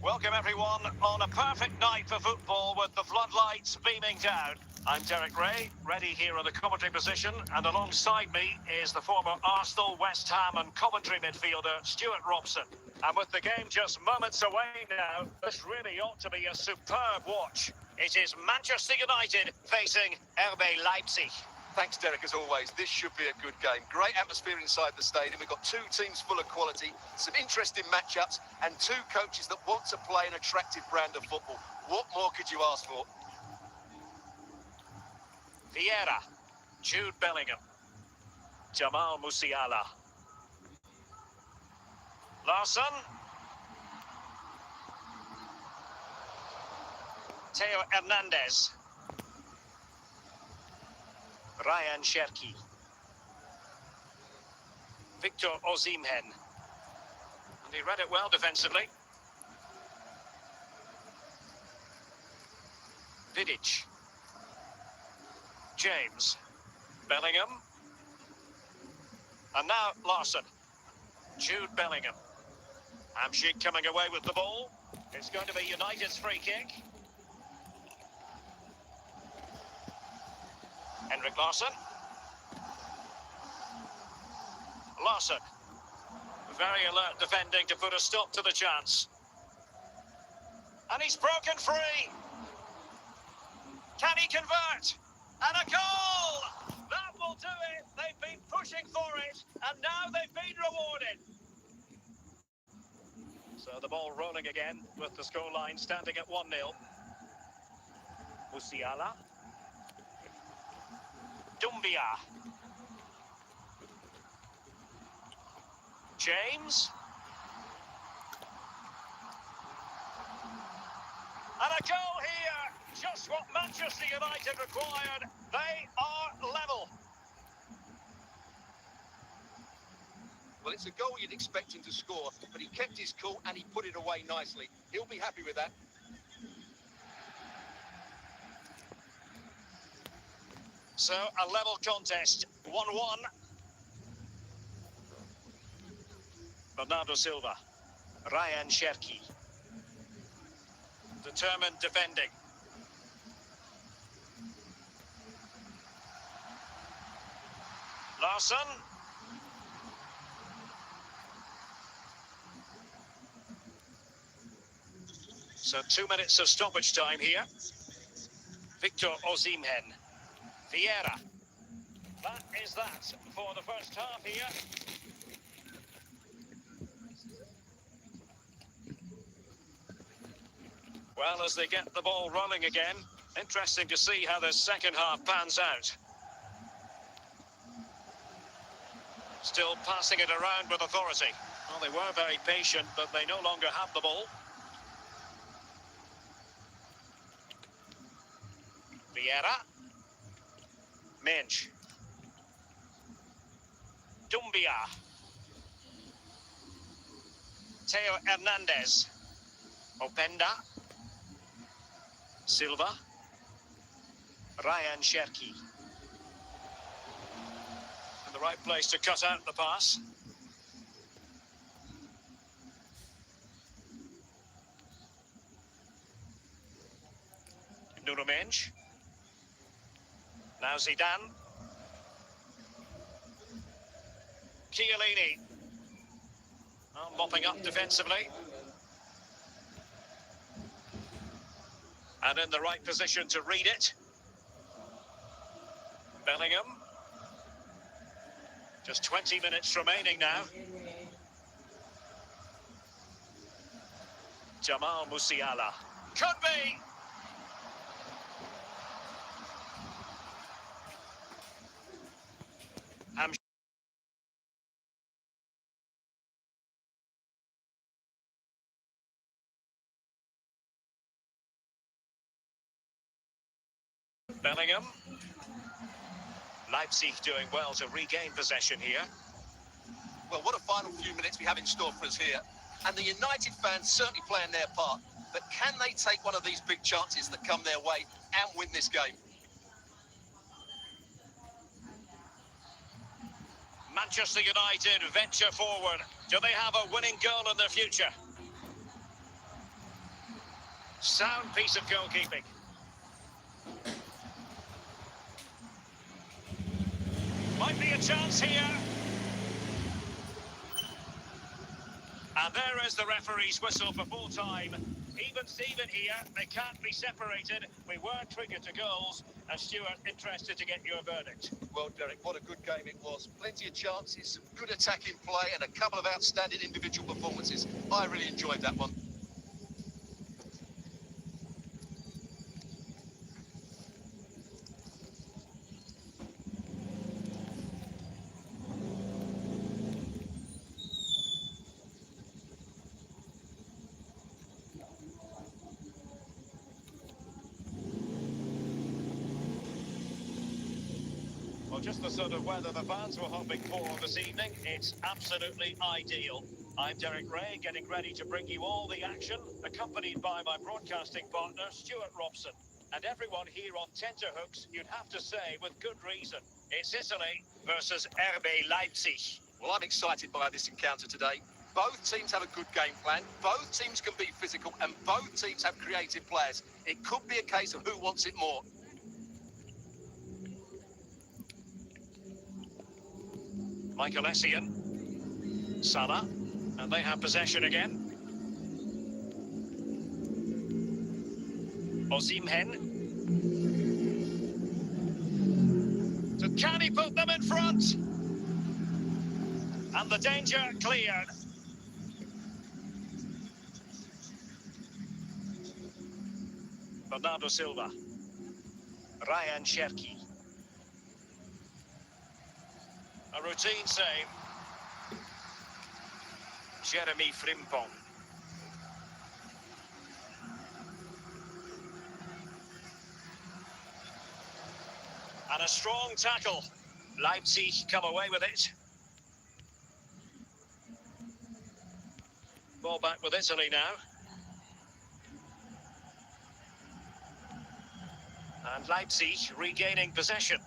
Welcome everyone on a perfect night for football with the floodlights beaming down. I'm Derek Ray, ready here in the commentary position, and alongside me is the former Arsenal, West Ham and Coventry midfielder Stuart Robson. And with the game just moments away now, this really ought to be a superb watch. It is Manchester United facing RB Leipzig. Thanks, Derek, as always. This should be a good game. Great atmosphere inside the stadium. We've got two teams full of quality, some interesting matchups, and two coaches that want to play an attractive brand of football. What more could you ask for? Vieira, Jude Bellingham, Jamal Musiala, Larsson, Theo Hernandez, Ryan Cherki, Victor Osimhen, and he read it well defensively. Vidic, James, Bellingham, and now Larsson, Jude Bellingham. Hamsik coming away with the ball. It's going to be United's free kick. Henrik Larsson. Larsson. Very alert defending to put a stop to the chance. And he's broken free. Can he convert? And a goal! That will do it. They've been pushing for it, and now they've been rewarded. So the ball rolling again with the scoreline standing at 1-0. Musiala. Dumbia. James. And a goal here. Just what Manchester United required. They are level. Well, it's a goal you'd expect him to score, but he kept his cool and he put it away nicely. He'll be happy with that. So, a level contest, 1-1. Bernardo Silva, Ryan Cherki. Determined defending. Larsson. So 2 minutes of stoppage time here. Victor Osimhen. Vieira. That is that for the first half here. Well, as they get the ball rolling again, interesting to see how the second half pans out. Still passing it around with authority. Well, they were very patient, but they no longer have the ball. Vieira. Mensch. Dumbia. Theo Hernandez. Openda. Silva. Ryan Cherki. In the right place to cut out the pass. Nuno Mensch. Now Zidane. Chiellini. Mopping up defensively. And in the right position to read it. Bellingham. Just 20 minutes remaining now. Jamal Musiala. Could be! Bellingham. Leipzig doing well to regain possession here. Well, what a final few minutes we have in store for us here. And the United fans certainly playing their part. But can they take one of these big chances that come their way and win this game? Manchester United venture forward. Do they have a winning goal in their future? Sound piece of goalkeeping. Might be a chance here. And there is the referee's whistle for full time. Even Steven here, they can't be separated. We were triggered to goals. And Stuart, interested to get your verdict. Well, Derek, what a good game it was. Plenty of chances, some good attacking play, and a couple of outstanding individual performances. I really enjoyed that one. Well, just the sort of weather the fans were hoping for this evening. It's absolutely ideal. I'm Derek Ray, getting ready to bring you all the action, accompanied by my broadcasting partner, Stuart Robson. And everyone here on tenterhooks, you'd have to say, with good reason. It's Italy versus RB Leipzig. Well, I'm excited by this encounter today. Both teams have a good game plan, both teams can be physical, and both teams have creative players. It could be a case of who wants it more. Michael Essien, Salah, and they have possession again. Osimhen. So can he put them in front? And the danger cleared. Bernardo Silva. Ryan Cherki. A routine save. Jeremy Frimpong. And a strong tackle. Leipzig come away with it. Ball back with Italy now. And Leipzig regaining possession.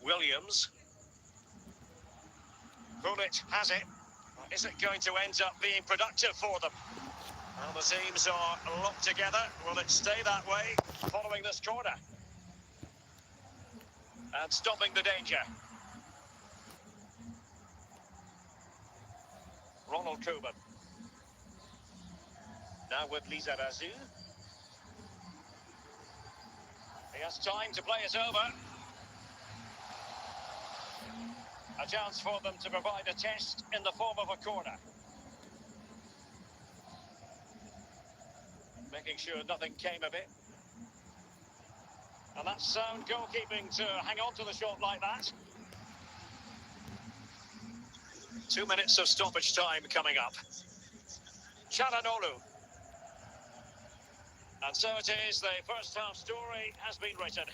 Williams. Bullet has it. Is it going to end up being productive for them? Well, the teams are locked together. Will it stay that way following this corner? And stopping the danger. Ronald Koeman. Now with Lizarazu. He has time to play it over. A chance for them to provide a test in the form of a corner. Making sure nothing came of it. And that's sound goalkeeping to hang on to the shot like that. 2 minutes of stoppage time coming up. Çalhanoğlu. And so it is, the first half story has been written.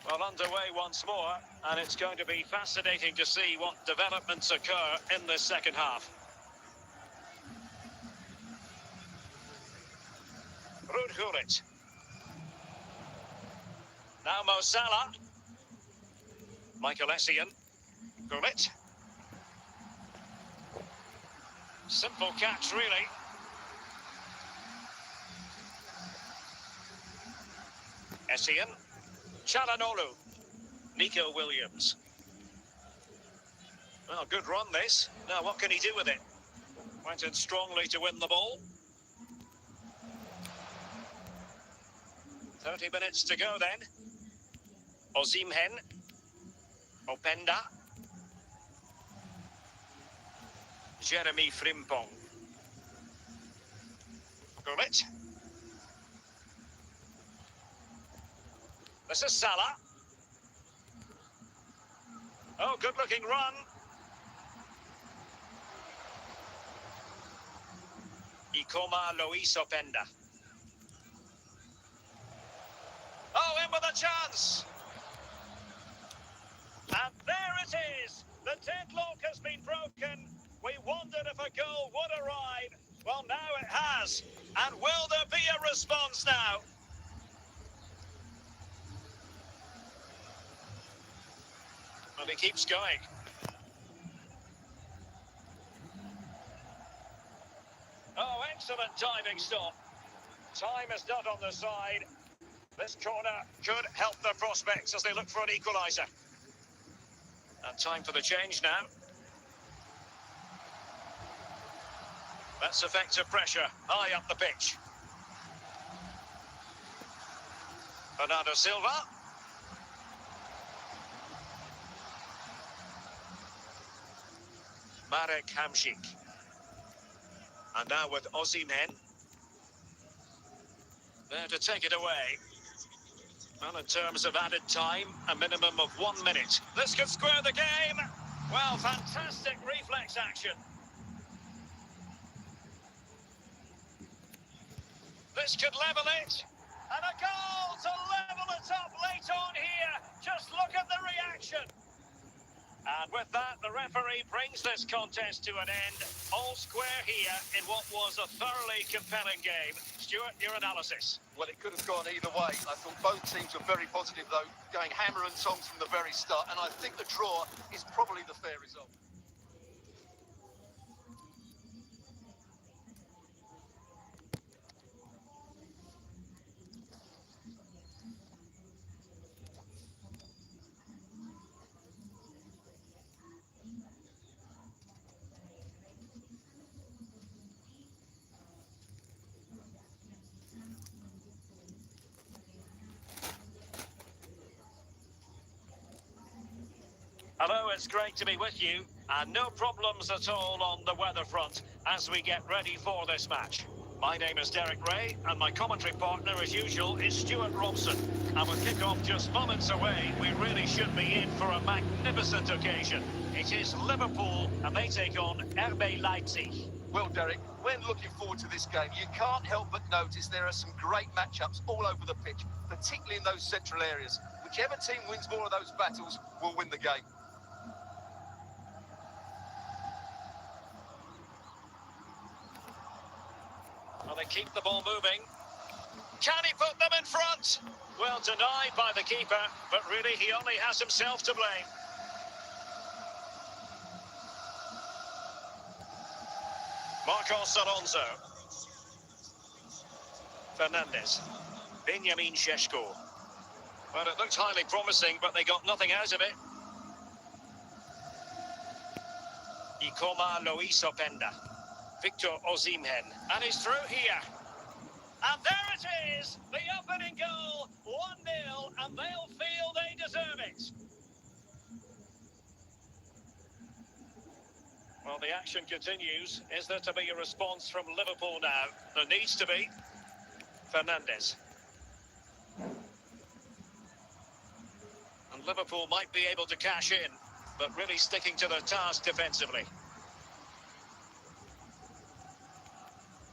Well, underway once more, and it's going to be fascinating to see what developments occur in this second half. Ruud Gullit. Now Mo Salah. Michael Essien. Gullit. Simple catch, really. Essien. Çalhanoğlu. Nico Williams. Well, good run this. Now, what can he do with it? Went in strongly to win the ball. 30 minutes to go then. Osimhen. Openda. Jeremy Frimpong. Gullit. This is Salah. Oh, good-looking run. Ikoma Luis Openda. Oh, in with a chance. And there it is. The deadlock has been broken. We wondered if a a goal would arrive. Well, now it has. And will there be a response now? And he keeps going. Oh, excellent diving stop. Time is not on the side. This corner could help their prospects as they look for an equaliser. And time for the change now. That's effective pressure high up the pitch. Bernardo Silva. Marek Hamšík. And now with Osimhen. There to take it away. Well, in terms of added time, a minimum of 1 minute. This could square the game. Well, fantastic reflex action. This could level it. And a goal to level it up late on here. Just look at the reaction. And with that, the referee brings this contest to an end. All square here in what was a thoroughly compelling game. Stuart, your analysis. Well, it could have gone either way. I thought both teams were very positive, though, going hammer and tongs from the very start. And I think the draw is probably the fair result. Hello, it's great to be with you, and no problems at all on the weather front as we get ready for this match. My name is Derek Ray, and my commentary partner, as usual, is Stuart Robson. And with kick-off just moments away, we really should be in for a magnificent occasion. It is Liverpool, and they take on RB Leipzig. Well, Derek, when looking forward to this game, you can't help but notice there are some great matchups all over the pitch, particularly in those central areas. Whichever team wins more of those battles will win the game. Well, they keep the ball moving. Can he put them in front? Well, denied by the keeper, but really he only has himself to blame. Marcos Alonso. Fernandes. Benjamin Šeško. Well, it looked highly promising, but they got nothing out of it. Ikoma Luis Openda. Victor Osimhen. And he's through here. And there it is! The opening goal, 1-0, and they'll feel they deserve it. Well, the action continues. Is there to be a response from Liverpool now? There needs to be. Fernandes. And Liverpool might be able to cash in, but really sticking to their task defensively.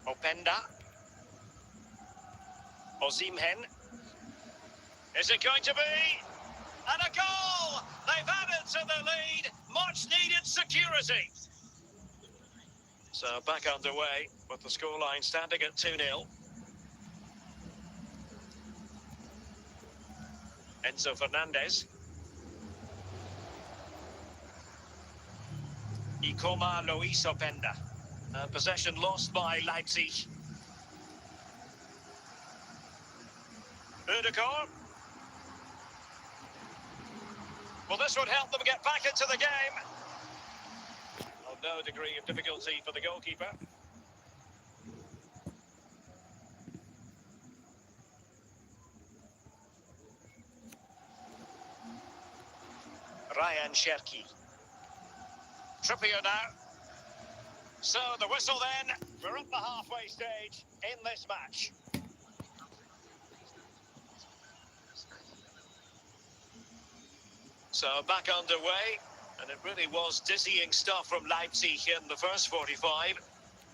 Openda. Osimhen. Is it going to be? And a goal! They've added to the lead. Much needed security. So back underway with the scoreline standing at 2-0. Enzo Fernandez. Ikoma Luis Openda. Possession lost by Leipzig. Udekar. Well, this would help them get back into the game. Oh, no degree of difficulty for the goalkeeper. Ryan Cherki. Trippier now. So the whistle then. We're up the halfway stage in this match. So back underway, and it really was dizzying stuff from Leipzig in the first 45.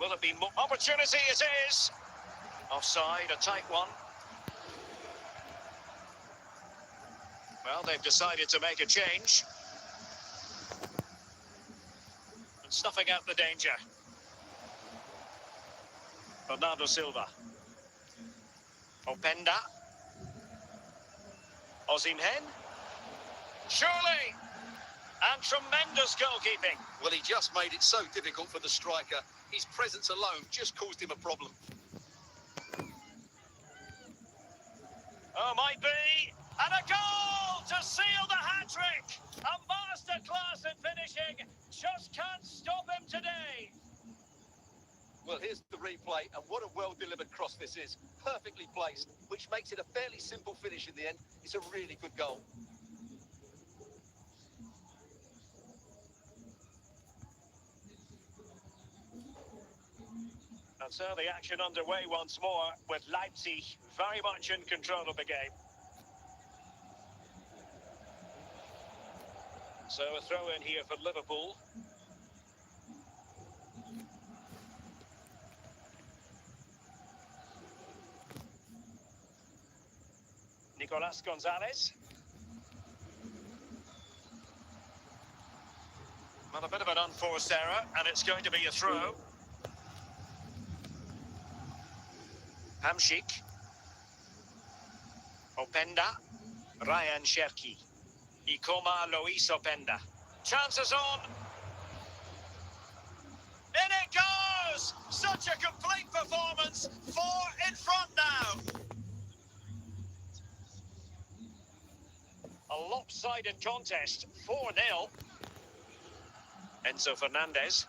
Will it be more? Opportunity it is! Offside, a tight one. Well, they've decided to make a change. And snuffing out the danger. Bernardo Silva. Openda. Osimhen. Surely! And tremendous goalkeeping. Well, he just made it so difficult for the striker. His presence alone just caused him a problem. Oh, might be. And a goal to seal the hat-trick. A masterclass in finishing. Just can't stop him today. Well, here's the replay, and what a well-delivered cross this is. Perfectly placed, which makes it a fairly simple finish in the end. It's a really good goal. And so the action underway once more, with Leipzig very much in control of the game. So a throw in here for Liverpool. Nicolas Gonzalez. Well, a bit of an unforced error, and it's going to be a throw. Hamsik. Openda. Ryan Cherki. Ikoma Luis Openda. Chances on. In it goes! Such a complete performance. 4 in front now. A lopsided contest. 4-0. Enzo Fernandez.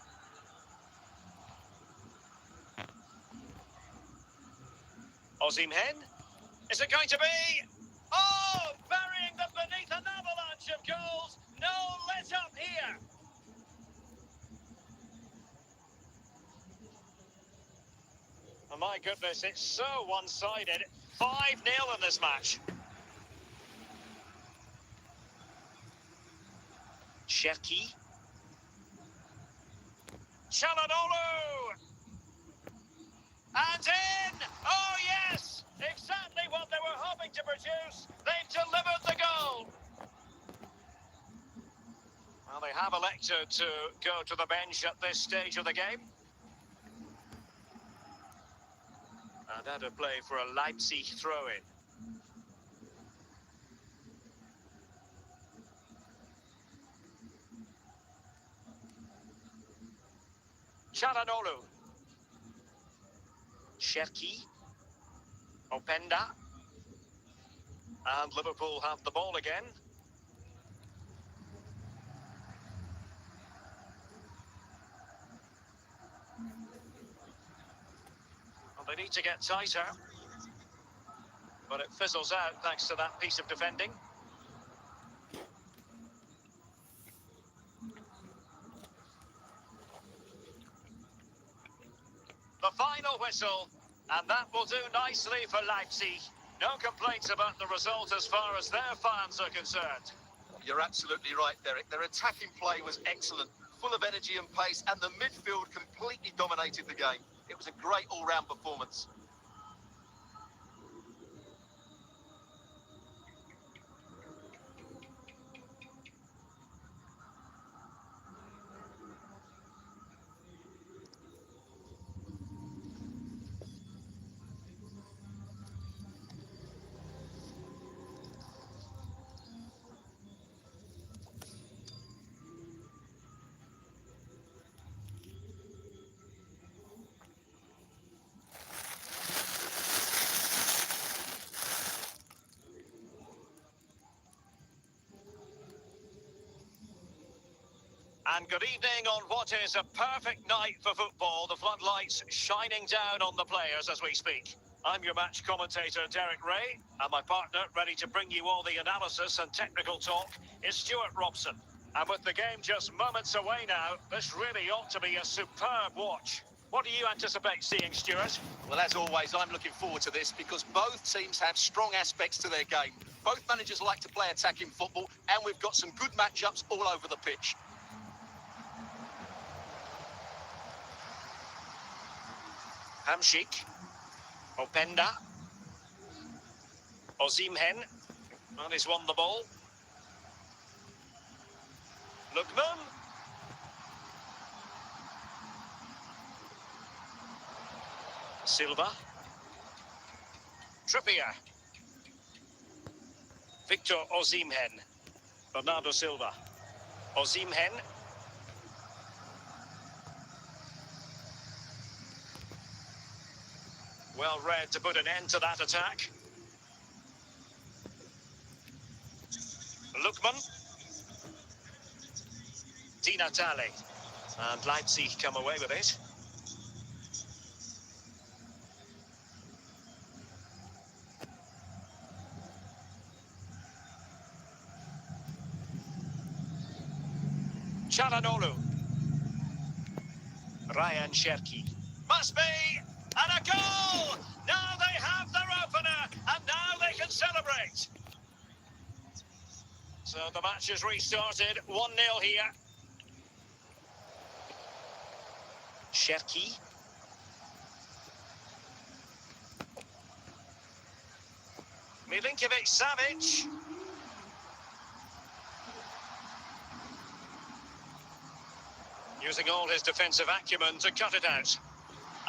Osimhen. Is it going to be? Oh, burying them beneath an avalanche of goals. No let up here. Oh, my goodness, it's so one-sided. 5-0 in this match. Cherki. Çalhanoğlu. And in! Oh, yes! Exactly what they were hoping to produce. They've delivered the goal. Well, they have elected to go to the bench at this stage of the game. And that a play for a Leipzig throw-in. Çalhanoğlu. Cherki. Openda. And Liverpool have the ball again. Well, they need to get tighter. But it fizzles out thanks to that piece of defending. The final whistle, and that will do nicely for Leipzig. No complaints about the result as far as their fans are concerned. You're absolutely right, Derek. Their attacking play was excellent, full of energy and pace, and the midfield completely dominated the game. It was a great all-round performance. And good evening on what is a perfect night for football. The floodlights shining down on the players as we speak. I'm your match commentator, Derek Ray, and my partner, ready to bring you all the analysis and technical talk, is Stuart Robson. And with the game just moments away now, this really ought to be a superb watch. What do you anticipate seeing, Stuart? Well, as always, I'm looking forward to this because both teams have strong aspects to their game. Both managers like to play attacking football, and we've got some good matchups all over the pitch. Hamsik. Openda. Osimhen. And he's won the ball. Lookman. Silva. Trippier. Victor Osimhen. Bernardo Silva. Osimhen. Well read to put an end to that attack. Lookman. Di Natale. And Leipzig come away with it. Çalhanoğlu. Ryan Cherki. Must be! And a goal! Now they have their opener, and now they can celebrate. So the match has restarted, 1-0 here. Cherki. Milinkovic-Savic. Using all his defensive acumen to cut it out.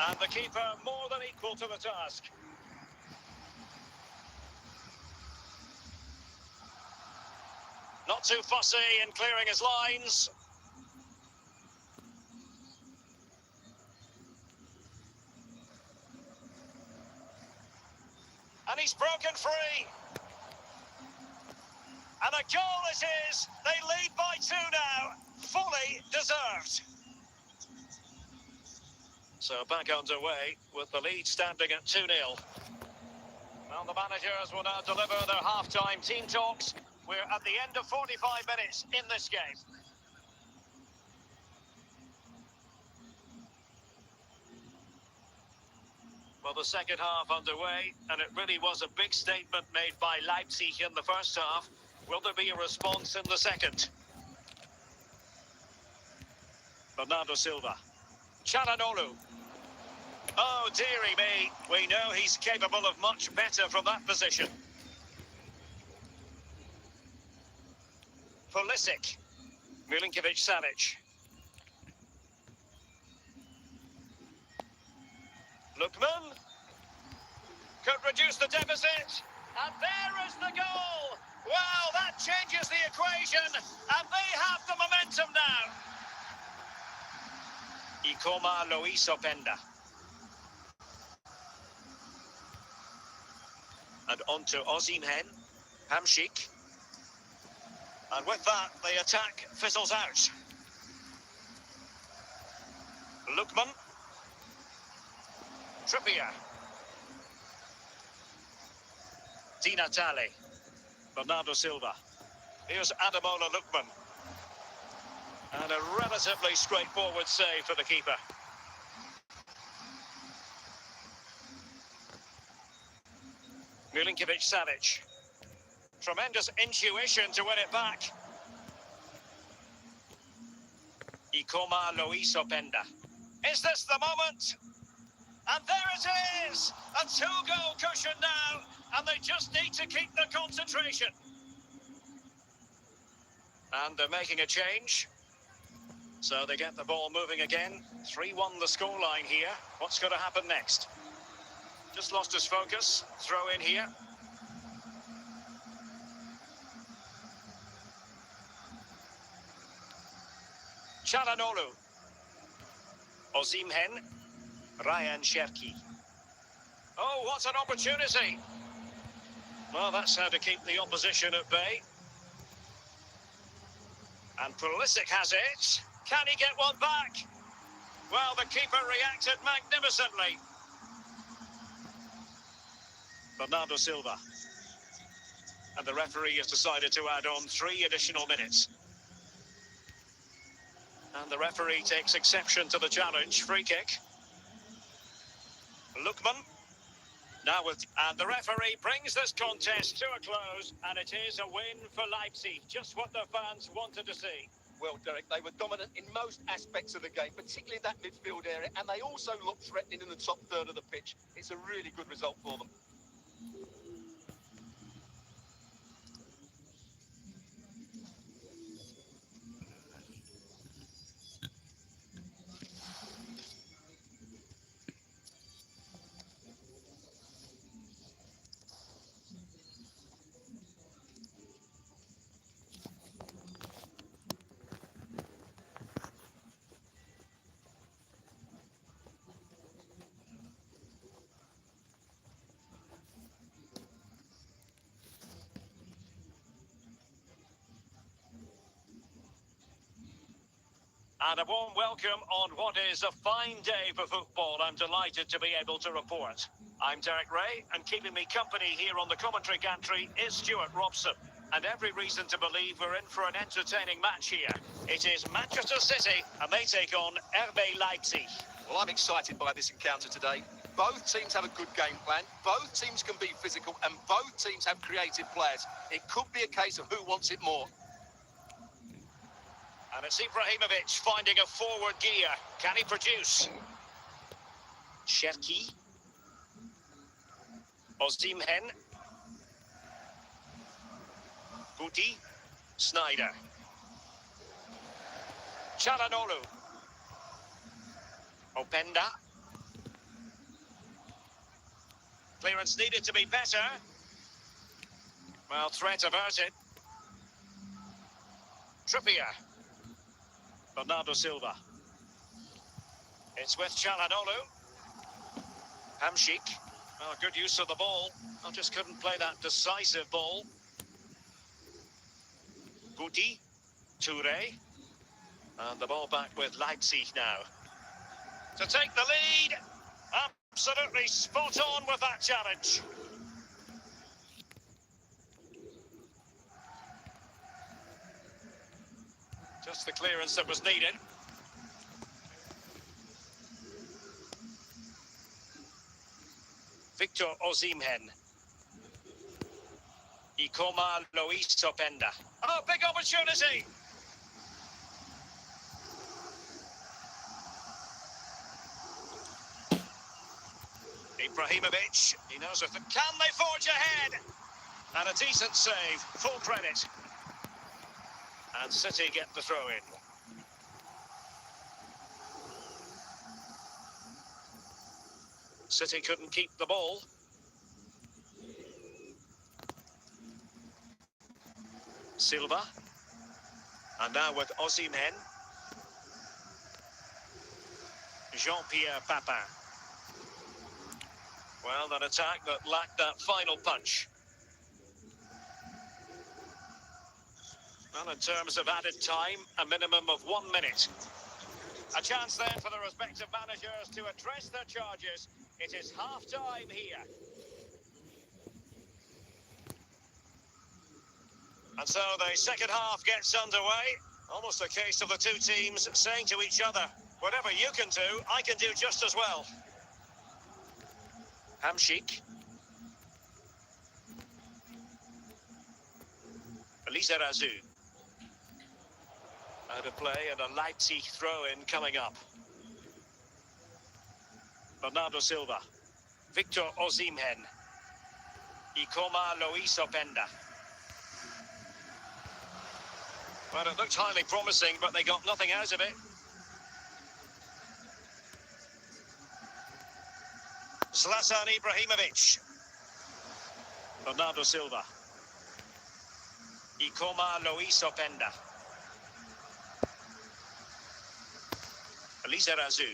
And the keeper more than equal to the task. Not too fussy in clearing his lines. And he's broken free. And a goal it is. They lead by 2 now. Fully deserved. So back underway with the lead standing at 2-0. Well, the managers will now deliver their half-time team talks. We're at the end of 45 minutes in this game. Well, the second half underway, and it really was a big statement made by Leipzig in the first half. Will there be a response in the second? Bernardo Silva. Çalhanoğlu. Oh, dearie me. We know he's capable of much better from that position. Pulisic. Milinkovic-Savic. Lookman. Could reduce the deficit. And there is the goal. Wow, that changes the equation. And they have the momentum now. Ikoma Luis Openda. And on to Osimhen. Hamšík. And with that, the attack fizzles out. Lookman. Trippier. Di Natale. Bernardo Silva. Here's Ademola Lookman. And a relatively straightforward save for the keeper. Milinkovic-Savic. Tremendous intuition to win it back. Ikoma Luis Openda. Is this the moment? And there it is! A 2-goal cushion now, and they just need to keep the concentration. And they're making a change. So they get the ball moving again. 3-1 the scoreline here. What's going to happen next? Just lost his focus. Throw in here. Çalhanoğlu. Osimhen. Ryan Cherki. Oh, what an opportunity. Well, that's how to keep the opposition at bay. And Pulisic has it. Can he get one back? Well, the keeper reacted magnificently. Bernardo Silva. And the referee has decided to add on 3 additional minutes. And the referee takes exception to the challenge. Free kick. Lookman. And the referee brings this contest to a close, and it is a win for Leipzig. Just what the fans wanted to see. Well, Derek, they were dominant in most aspects of the game, particularly that midfield area, and they also looked threatening in the top third of the pitch. It's a really good result for them. And a warm welcome on what is a fine day for football. I'm delighted to be able to report. I'm Derek Ray, and keeping me company here on the commentary gantry is Stuart Robson. And every reason to believe we're in for an entertaining match here. It is Manchester City, and they take on RB Leipzig. Well, I'm excited by this encounter today. Both teams have a good game plan, both teams can be physical, and both teams have creative players. It could be a case of who wants it more. And it's Ibrahimovic finding a forward gear. Can he produce? Cherki. Osimhen. Guti. Snyder. Çalhanoğlu. Openda. Clearance needed to be better. Well, threat averted. Trippier. Bernardo Silva. It's with Çalhanoğlu. Hamşik. Oh, good use of the ball. I just couldn't play that decisive ball. Guti. Toure. And the ball back with Leipzig now. To take the lead. Absolutely spot on with that challenge. Just the clearance that was needed. Victor Osimhen. Ikoma Luis Openda. Oh, big opportunity! Ibrahimovic, he knows if can they forge ahead? And a decent save, full credit. And City get the throw in. City couldn't keep the ball. Silva. And now with Osimhen. Jean-Pierre Papin. Well, an attack that lacked that final punch. Well, in terms of added time, a minimum of 1 minute. A chance then for the respective managers to address their charges. It is half-time here. And so the second half gets underway. Almost a case of the two teams saying to each other, whatever you can do, I can do just as well. Hamşik. Lizarazu. Out of play and a Leipzig throw-in coming up. Bernardo Silva. Victor Osimhen. Ikoma Luis Openda. Well, it looked highly promising, but they got nothing out of it. Zlatan Ibrahimovic. Bernardo Silva. Ikoma Luis Openda. Lizarazu.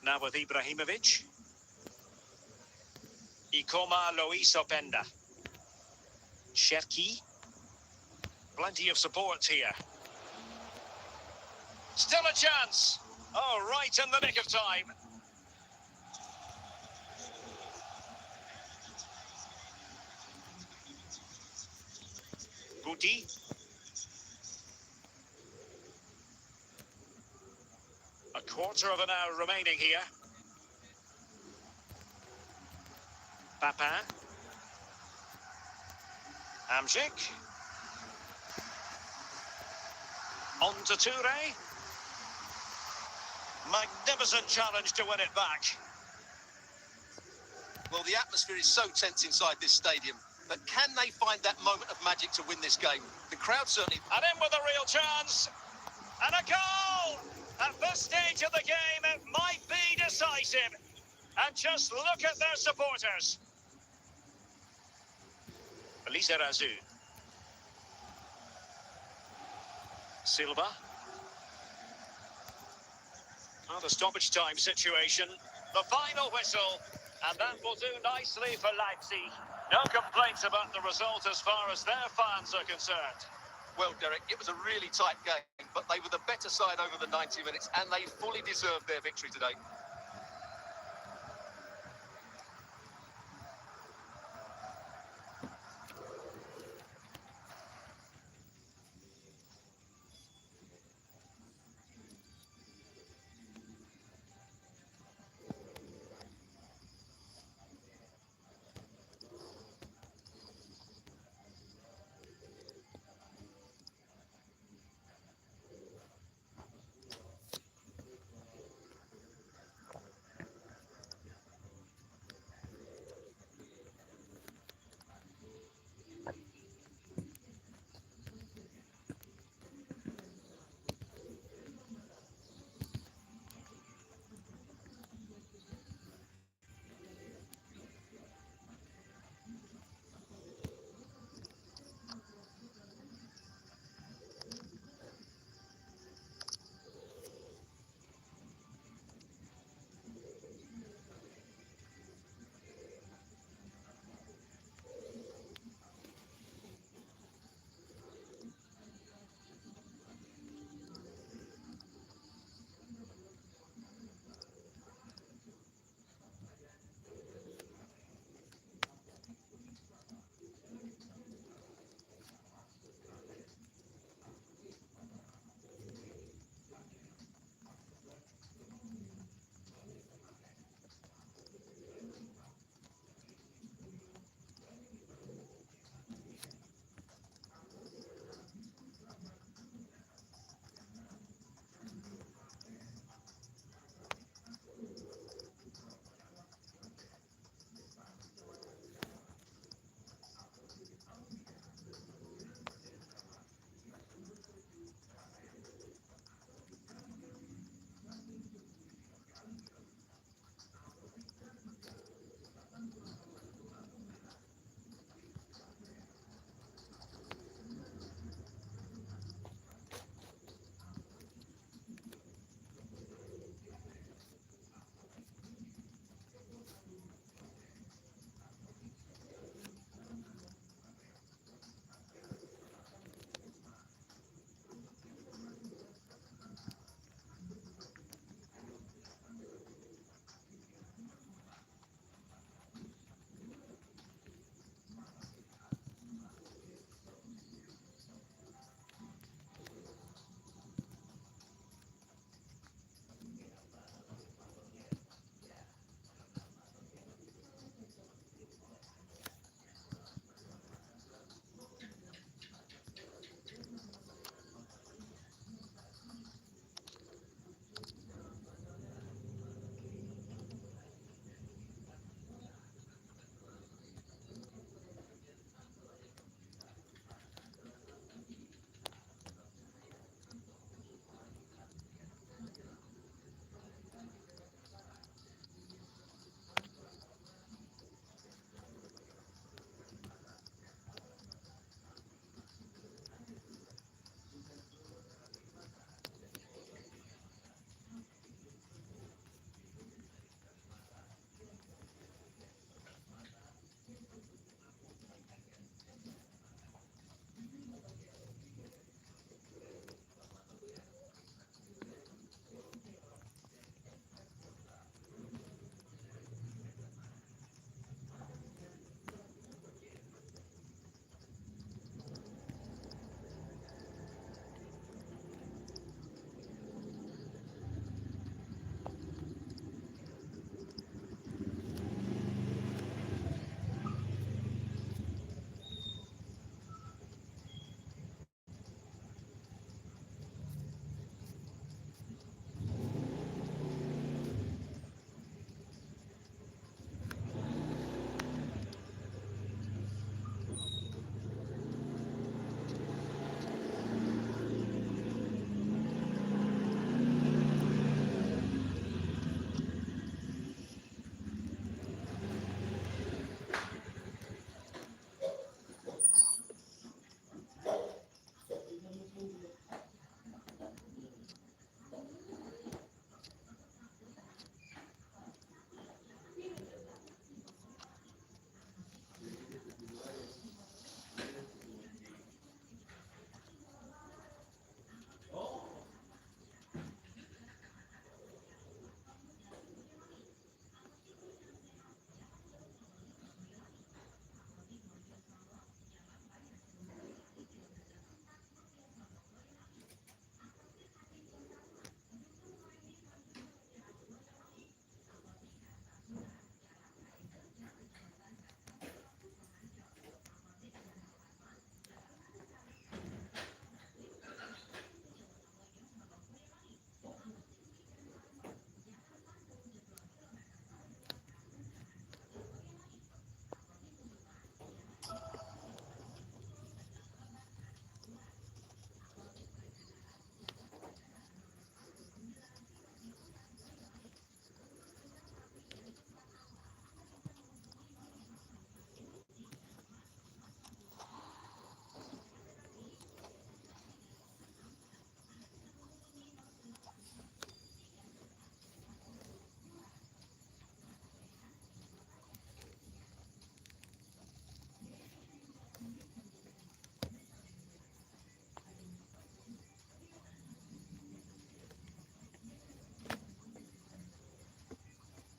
Now with Ibrahimovic. Ikoma Luis Openda. Cherki. Plenty of support here. Still a chance. Oh, right in the nick of time. Guti. A quarter of an hour remaining here. Papin. Hamşik. On to Toure. Magnificent challenge to win it back. Well, the atmosphere is so tense inside this stadium, but can they find that moment of magic to win this game? The crowd certainly... And in with a real chance. And a goal! At this stage of the game, it might be decisive. And just look at their supporters. Lizarazu. Silva. Oh, the stoppage time situation. The final whistle. And that will do nicely for Leipzig. No complaints about the result as far as their fans are concerned. Well, Derek, it was a really tight game, but they were the better side over the 90 minutes, and they fully deserved their victory today.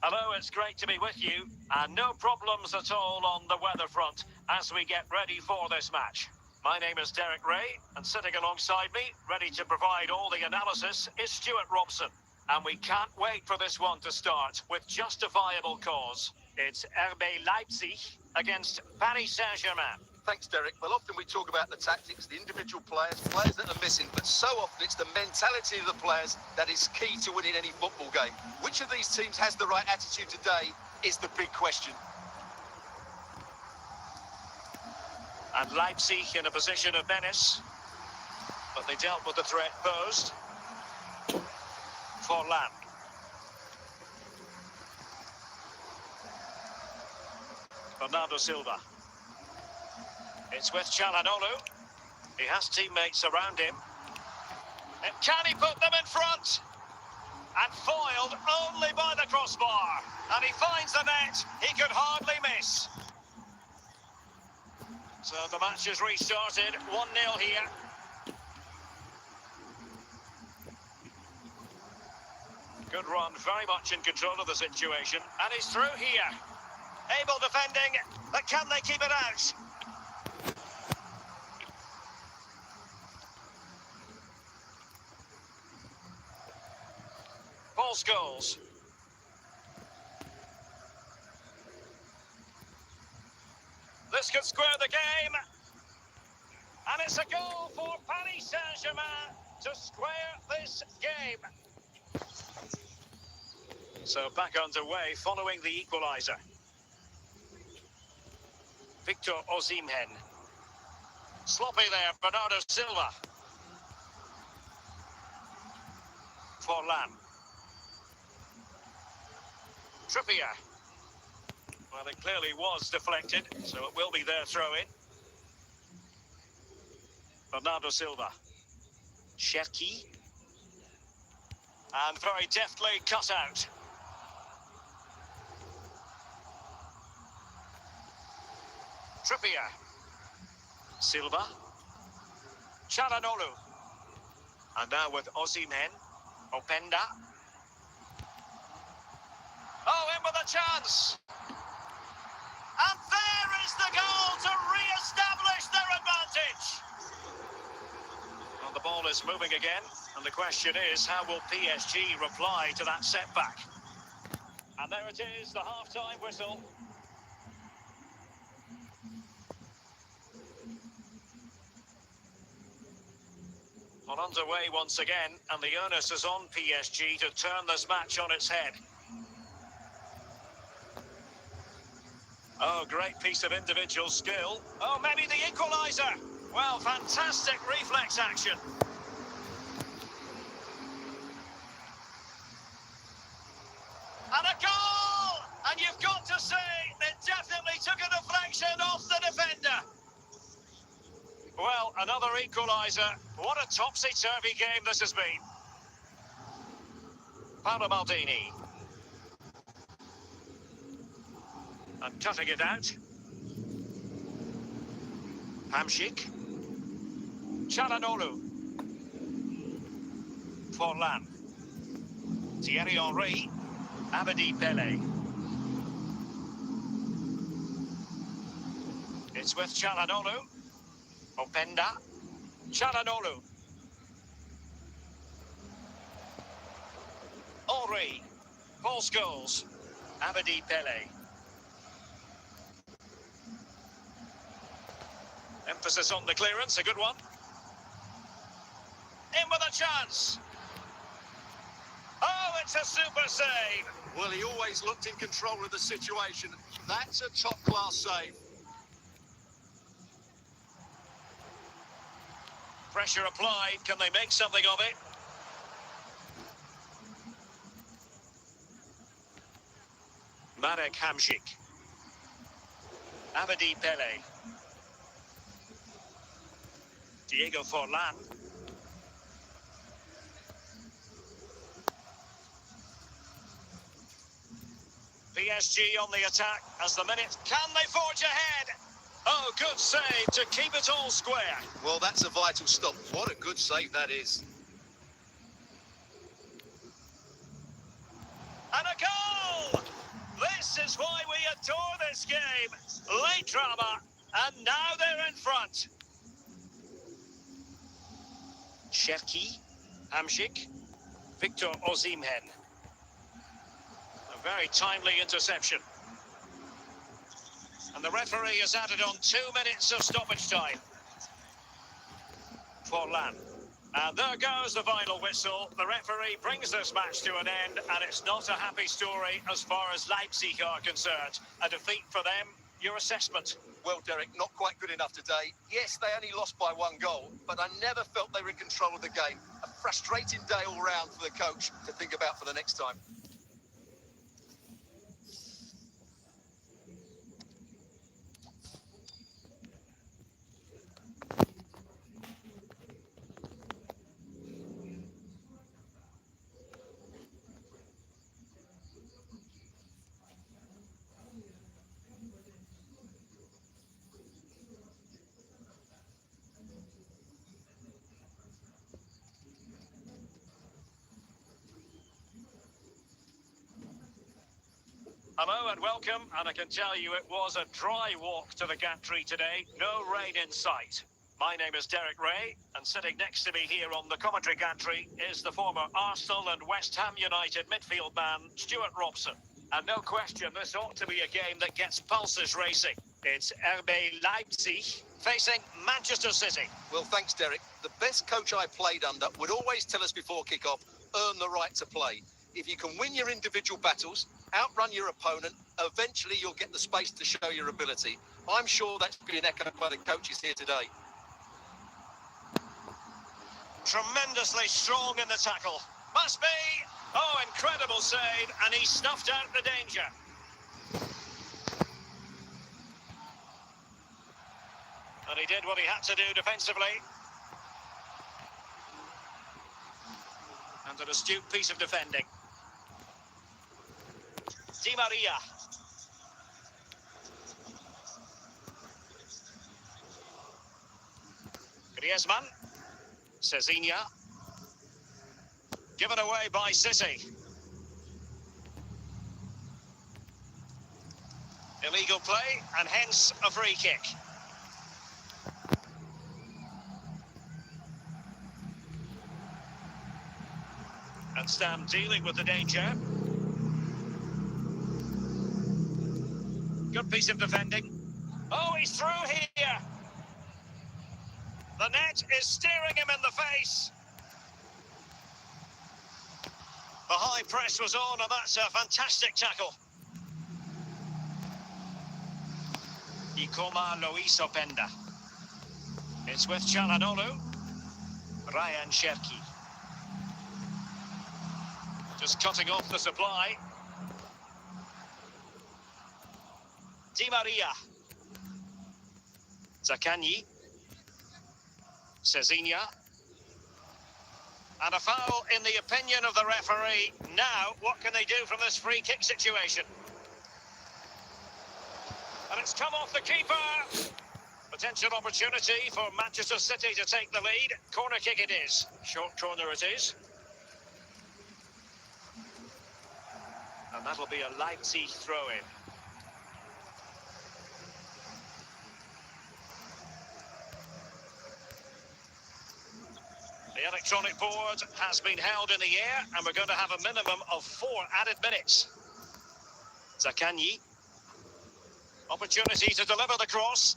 Hello, it's great to be with you, and no problems at all on the weather front as we get ready for this match. My name is Derek Ray, and sitting alongside me, ready to provide all the analysis, is Stuart Robson. And we can't wait for this one to start with justifiable cause. It's RB Leipzig against Paris Saint-Germain. Thanks, Derek. Well, often we talk about the tactics, the individual players that are missing, but so often it's the mentality of the players that is key to winning any football game. Which of these teams has the right attitude today is the big question. And Leipzig in a position of menace, but they dealt with the threat posed. Forlan. Bernardo Silva. It's with Çalhanoğlu. He has teammates around him. And can he put them in front? And foiled only by the crossbar. And he finds the net. He could hardly miss. So the match is restarted. 1-0 here. Good run, very much in control of the situation. And he's through here. Able defending, but can they keep it out? Paul Scholes. This could square the game. And it's a goal for Paris Saint-Germain to square this game. So back underway following the equaliser. Victor Osimhen. Sloppy there, Bernardo Silva. Forlan. Trippier. Well, it clearly was deflected, so it will be their throw-in. Bernardo Silva. Cherki. And very deftly cut out. Trippier. Silva. Çalhanoğlu. And now with Osimhen. Openda. Oh, in with a chance. And there is the goal to re-establish their advantage. Well, the ball is moving again. And the question is, how will PSG reply to that setback? And there it is, the half-time whistle. Well, underway once again, and the onus is on PSG to turn this match on its head. Oh, great piece of individual skill. Oh, maybe the equaliser. Well, fantastic reflex action. And a goal! And you've got to say, it definitely took a deflection off the defender. Well, another equaliser. What a topsy-turvy game this has been. Paolo Maldini. And cutting it out. Hamšík. Çalhanoğlu. Forlan. Thierry Henry. Abedi Pele. It's with Çalhanoğlu. Openda. Çalhanoğlu. Henry. Paul Scholes. Abedi Pele. Emphasis on the clearance, a good one. In with a chance. Oh, it's a super save. Well, he always looked in control of the situation. That's a top-class save. Pressure applied. Can they make something of it? Marek Hamšík. Abedi Pele. Diego Forlan. PSG on the attack as the minutes. Can they forge ahead? Oh, good save to keep it all square. Well, that's a vital stop. What a good save that is. And a goal! This is why we adore this game. Late drama, and now they're in front. Cherki, Hamšík, Victor Osimhen. A very timely interception. And the referee has added on 2 minutes of stoppage time. Forlan. And there goes the final whistle. The referee brings this match to an end, and it's not a happy story as far as Leipzig are concerned. A defeat for them. Your assessment? Well, Derek, not quite good enough today. Yes, they only lost by 1 goal, but I never felt they were in control of the game. A frustrating day all round for the coach to think about for the next time. Hello and welcome, and I can tell you it was a dry walk to the gantry today. No rain in sight. My name is Derek Ray, and sitting next to me here on the commentary gantry is the former Arsenal and West Ham United midfield man, Stuart Robson. And no question, this ought to be a game that gets pulses racing. It's RB Leipzig facing Manchester City. Well, thanks, Derek. The best coach I played under would always tell us before kick-off, earn the right to play. If you can win your individual battles, outrun your opponent, eventually you'll get the space to show your ability. I'm sure that's been echoed by the coaches here today. Tremendously strong in the tackle. Must be! Oh, incredible save, and he snuffed out the danger. And he did what he had to do defensively. And an astute piece of defending. Di Maria. Griezmann. Cezinha. Given away by City. Illegal play, and hence a free kick. And Stam dealing with the danger. Good piece of defending. Oh, he's through here. The net is staring him in the face. The high press was on, and that's a fantastic tackle. Ikoma Luis Openda. It's with Çalhanoğlu. Ryan Cherki. Just cutting off the supply. Di Maria. Zaccagni. Cezinha. And a foul in the opinion of the referee. Now, what can they do from this free kick situation? And it's come off the keeper. Potential opportunity for Manchester City to take the lead. Corner kick it is. Short corner it is. And that'll be a Leipzig throw-in. The electronic board has been held in the air, and we're going to have a minimum of 4 added minutes. Zaccagni. Opportunity to deliver the cross.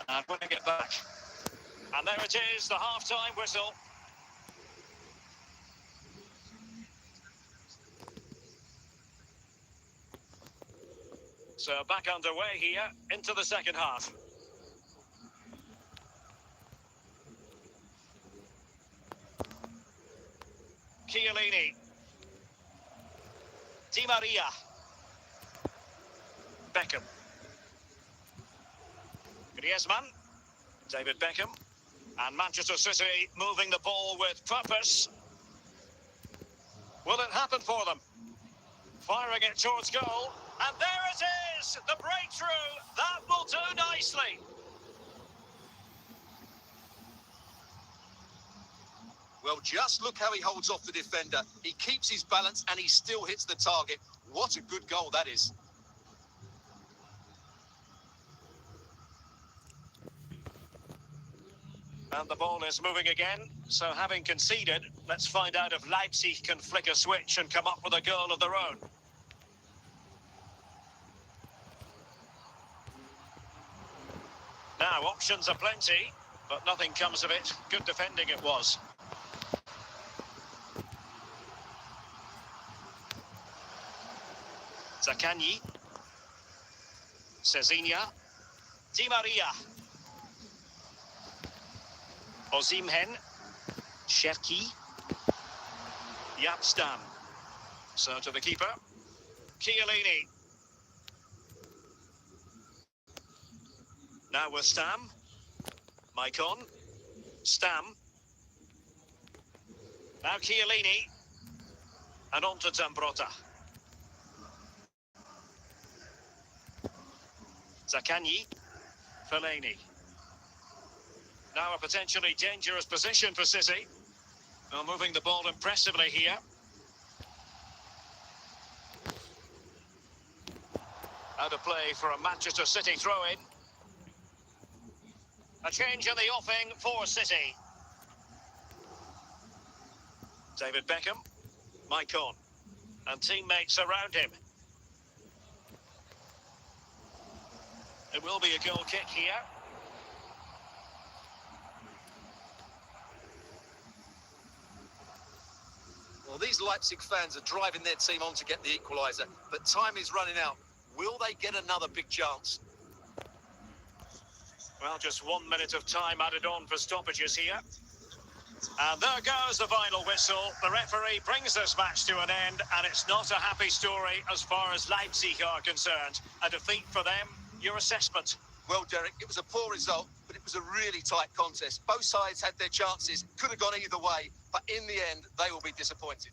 And winning it back. And there it is, the half-time whistle. So back underway here into the second half. Chiellini. Di Maria. Beckham. Griezmann. David Beckham. And Manchester City moving the ball with purpose. Will it happen for them? Firing it towards goal. And there it is! The breakthrough! That will do nicely. Well, just look how he holds off the defender. He keeps his balance and he still hits the target. What a good goal that is. And the ball is moving again. So having conceded, let's find out if Leipzig can flick a switch and come up with a goal of their own. Now, options are plenty, but nothing comes of it. Good defending it was. Zaccagni. Cezinha. Di Maria. Osimhen. Cherki. Yapstam. So to the keeper. Chiellini. Now with Stam. Maicon. Stam. Now Chiellini. And on to Zambrotta. Zaccagni. Fellaini. Now a potentially dangerous position for City. Well, moving the ball impressively here. Out of play for a Manchester City throw-in. A change in the offing for City. David Beckham. Maicon. And teammates around him. It will be a goal kick here. Well, these Leipzig fans are driving their team on to get the equaliser, but time is running out. Will they get another big chance? Well, just 1 minute of time added on for stoppages here. And there goes the final whistle. The referee brings this match to an end, and it's not a happy story as far as Leipzig are concerned. A defeat for them. Your assessment? Well, Derek, it was a poor result, but it was a really tight contest. Both sides had their chances, could have gone either way, but in the end, they will be disappointed.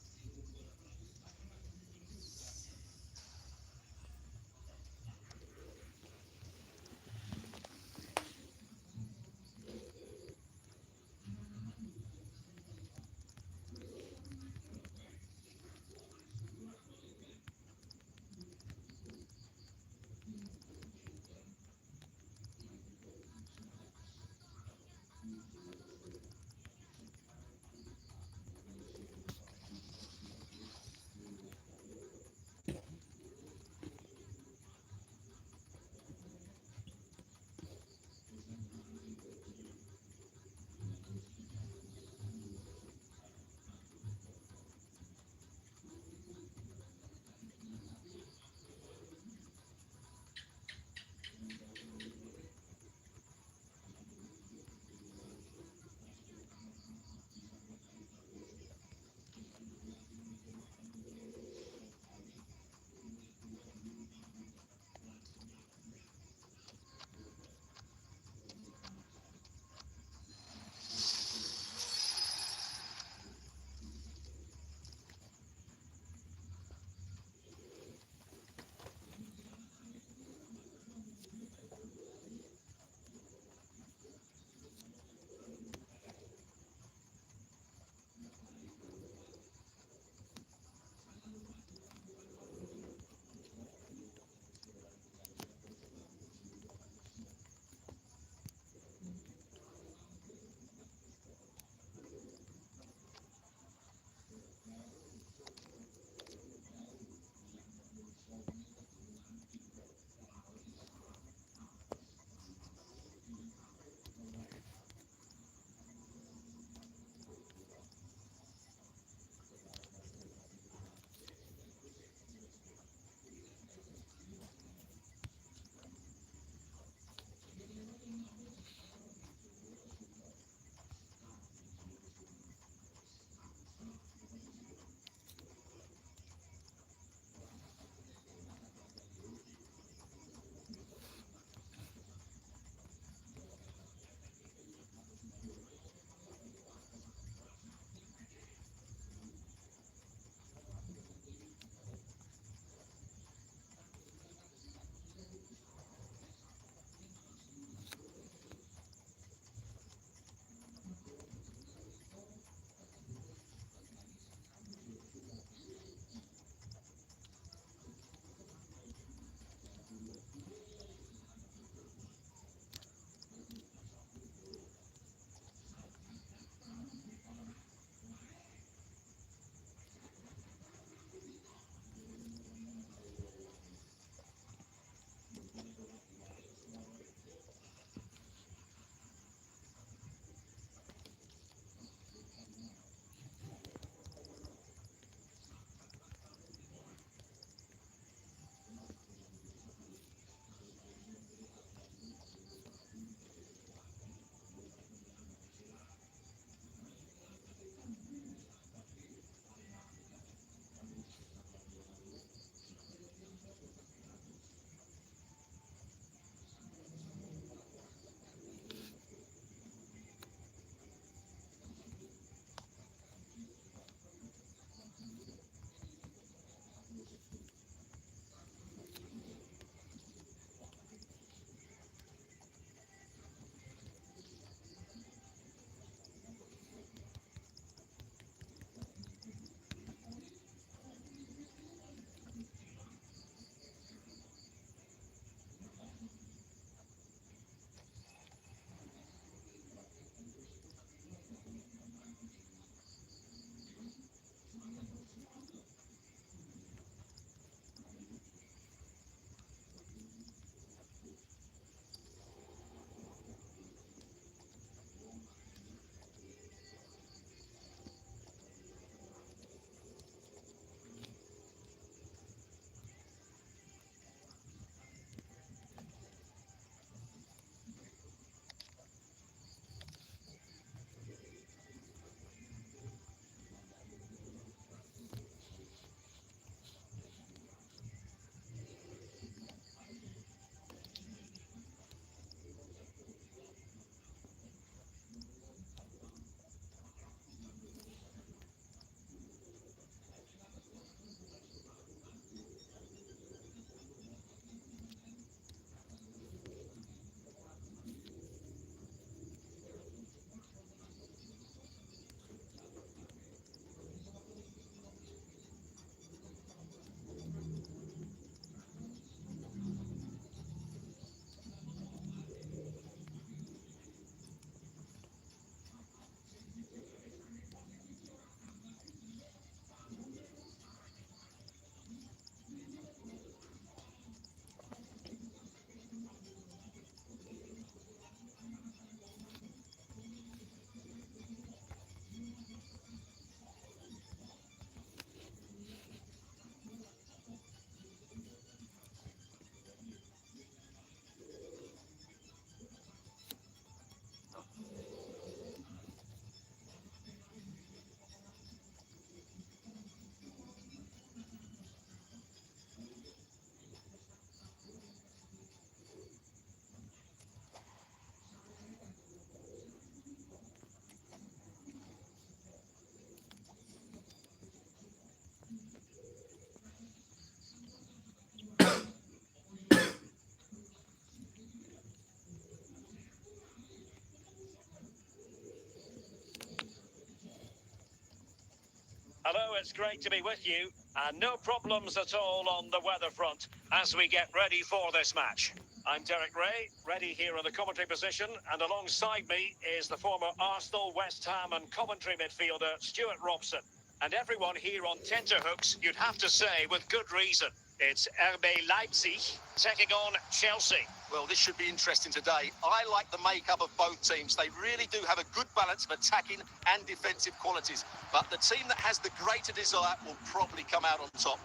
it's great to be with you, and no problems at all on the weather front as we get ready for this match. I'm Derek Ray, ready here in the commentary position, and alongside me is the former Arsenal, West Ham and Coventry midfielder Stuart Robson. And everyone here on tenterhooks, you'd have to say with good reason. It's RB Leipzig taking on Chelsea. Well, this should be interesting today. I like the makeup of both teams. They really do have a good balance of attacking and defensive qualities. But the team that has the greater desire will probably come out on top.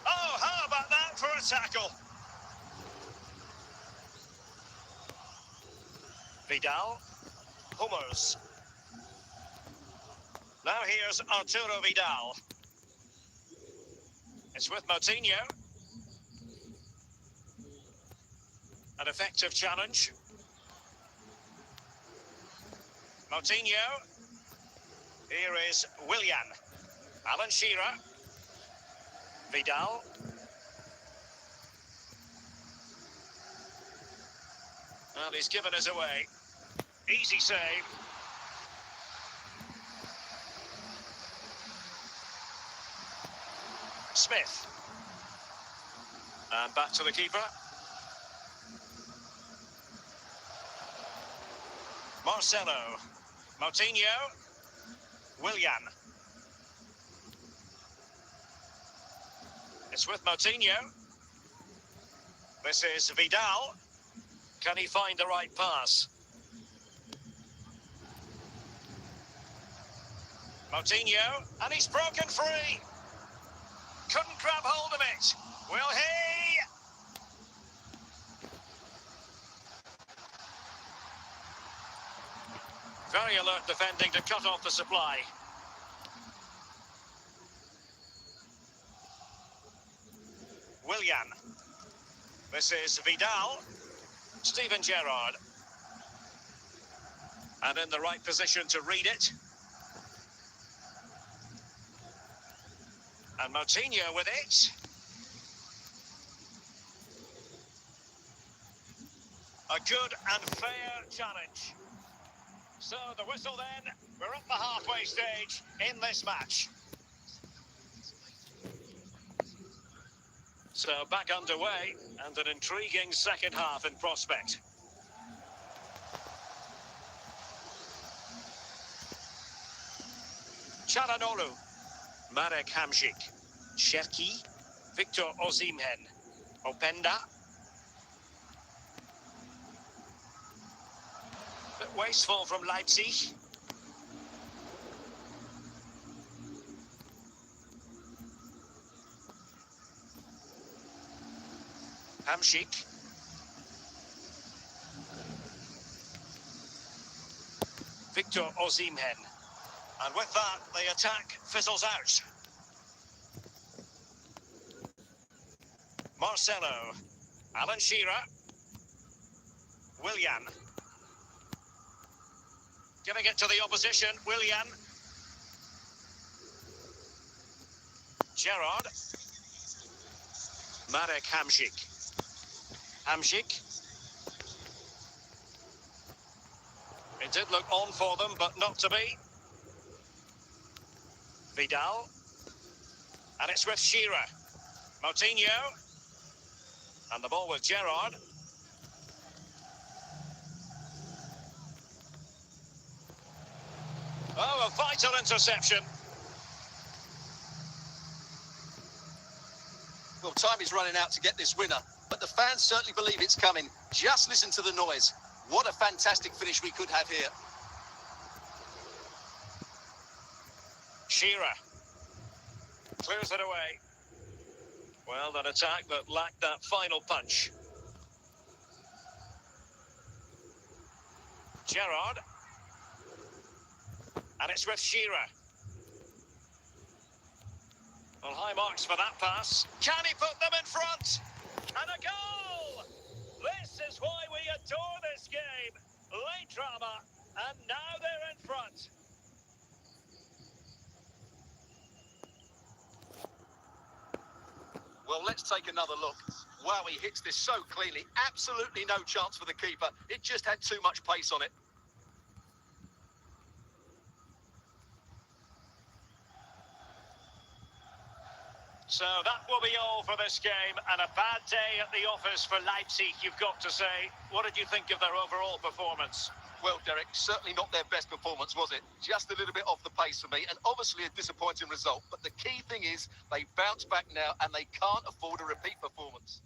Oh, how about that for a tackle? Vidal. Hummers. Now here's Arturo Vidal. It's with Moutinho. An effective challenge. Moutinho. Here is Willian. Alan Shearer. Vidal. Well, he's given us away. Easy save. Smith. And back to the keeper. Marcelo. Moutinho. Willian. It's with Moutinho. This is Vidal. Can he find the right pass? Moutinho, and he's broken free. Couldn't grab hold of it. Will he? Very alert defending to cut off the supply. Willian. This is Vidal. Steven Gerrard. And in the right position to read it. And Moutinho with it. A good and fair challenge. So the whistle then, we're at the halfway stage in this match. So back underway and an intriguing second half in prospect. Çalhanoğlu, Marek Hamšík, Cherki, Victor Osimhen, Openda. Bit wasteful from Leipzig. Hamšík. Victor Osimhen. And with that, the attack fizzles out. Marcelo. Alan Shearer. Willian. Giving it to the opposition. Willian. Gerrard. Marek Hamšík. Hamšík. It did look on for them, but not to be. Vidal. And it's with Shearer. Moutinho. And the ball with Gerrard. Oh, a vital interception. Well, time is running out to get this winner, but the fans certainly believe it's coming. Just listen to the noise. What a fantastic finish we could have here. Shearer. Clears it away. Well, an attack that lacked that final punch. Gerrard. And it's with Shearer. Well, high marks for that pass. Can he put them in front? And a goal! This is why we adore this game. Late drama, and now they're in front. Well, let's take another look. Wow, he hits this so cleanly. Absolutely no chance for the keeper. It just had too much pace on it. So that will be all for this game, and a bad day at the office for Leipzig, you've got to say. What did you think of their overall performance? Well, Derek, certainly not their best performance, was it? Just a little bit off the pace for me, and obviously a disappointing result. But the key thing is they bounce back now, and they can't afford a repeat performance.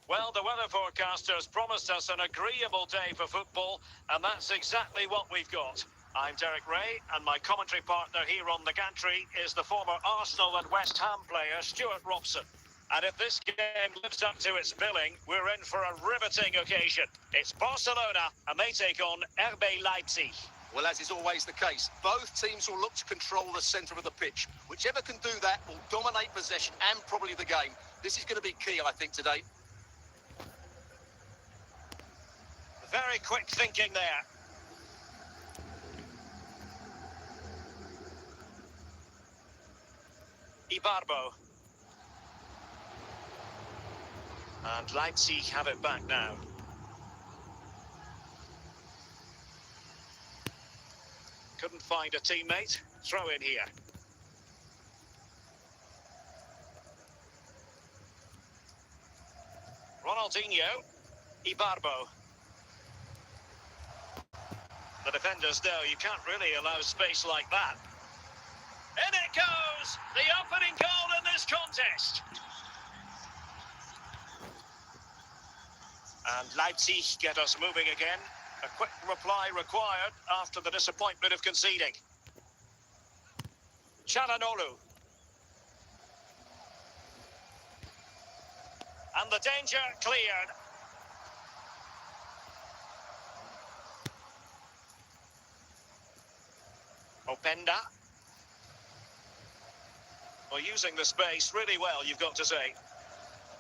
Well, the weather forecasters promised us an agreeable day for football, and that's exactly what we've got. I'm Derek Ray, and my commentary partner here on the gantry is the former Arsenal and West Ham player Stuart Robson. And if this game lives up to its billing, we're in for a riveting occasion. It's Barcelona, and they take on RB Leipzig. Well, as is always the case, both teams will look to control the centre of the pitch. Whichever can do that will dominate possession and probably the game. This is going to be key, I think, today. Very quick thinking there. Ibarbo. And Leipzig have it back now. Couldn't find a teammate. Throw in here. Ronaldinho. Ibarbo. The defenders know you can't really allow space like that. In it goes! The opening goal in this contest. And Leipzig get us moving again. A quick reply required after the disappointment of conceding. Çalhanoğlu. And the danger cleared. Openda. Well, using the space really well, you've got to say.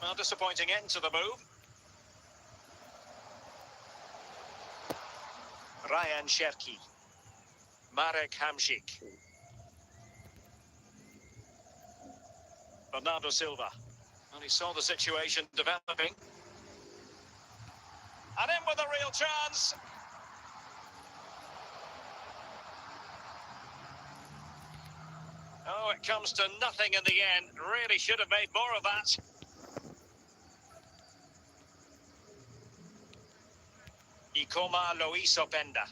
Well, disappointing end to the move. Ryan Cherki. Marek Hamšík. Bernardo Silva. And he saw the situation developing. And in with a real chance. Oh, it comes to nothing in the end. Really should have made more of that. Ikoma Luis Openda.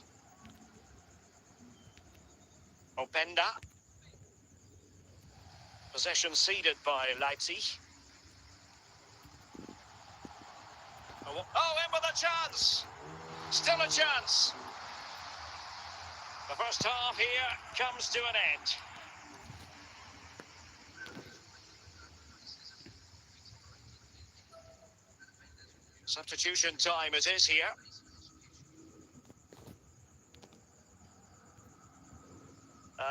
Openda. Possession ceded by Leipzig. Oh, in with a chance. Still a chance. The first half here comes to an end. Substitution time it is here.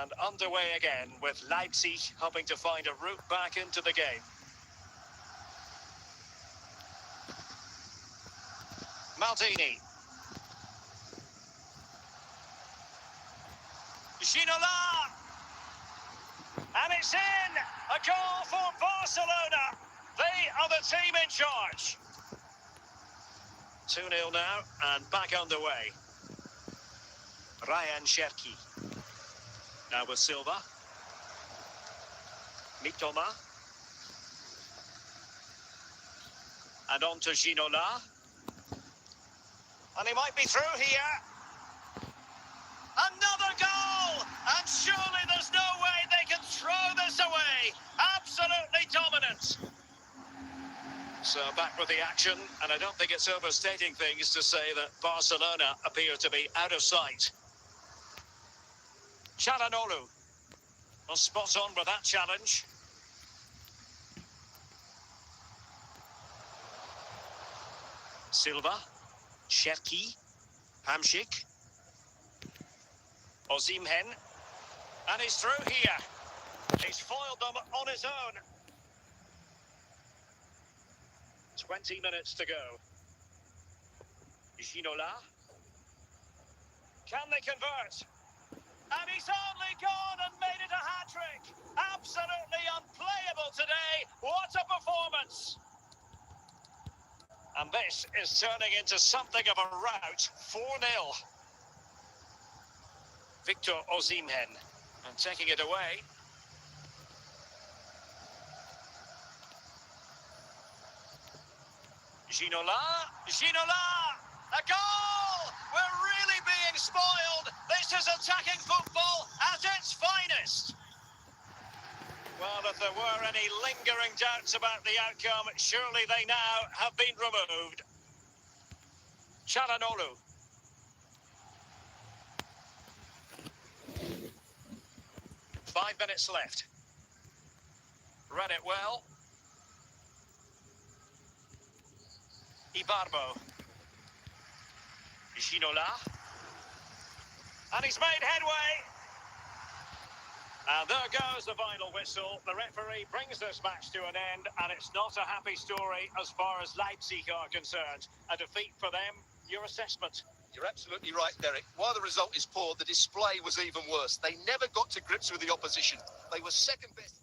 And underway again with Leipzig hoping to find a route back into the game. Maldini. Ginola. And it's in! A goal for Barcelona. They are the team in charge. 2-0 now and back underway. Ryan Cherki. Now with Silva. Mitoma. And on to Ginola. And he might be through here. Another goal! And surely there's no way they can throw this away. Absolutely dominant. So back with the action, and I don't think it's overstating things to say that Barcelona appear to be out of sight. Çalhanoğlu. Well, spot on with that challenge. Silva. Cherki. Hamšík. Osimhen. And he's through here. He's foiled them on his own. 20 minutes to go. Ginola. Can they convert? And he's only gone and made it a hat-trick. Absolutely unplayable today. What a performance. And this is turning into something of a rout. 4-0. Victor Osimhen. And taking it away. Ginola. A goal! We're really being spoiled. This is attacking football at its finest. Well, if there were any lingering doubts about the outcome, surely they now have been removed. Chalanolu. 5 minutes left. Read it well. Ibarbo. Ginola. And he's made headway. And there goes the final whistle. The referee brings this match to an end, and it's not a happy story as far as Leipzig are concerned. A defeat for them. Your assessment? You're absolutely right, Derek. While the result is poor, the display was even worse. They never got to grips with the opposition. They were second best.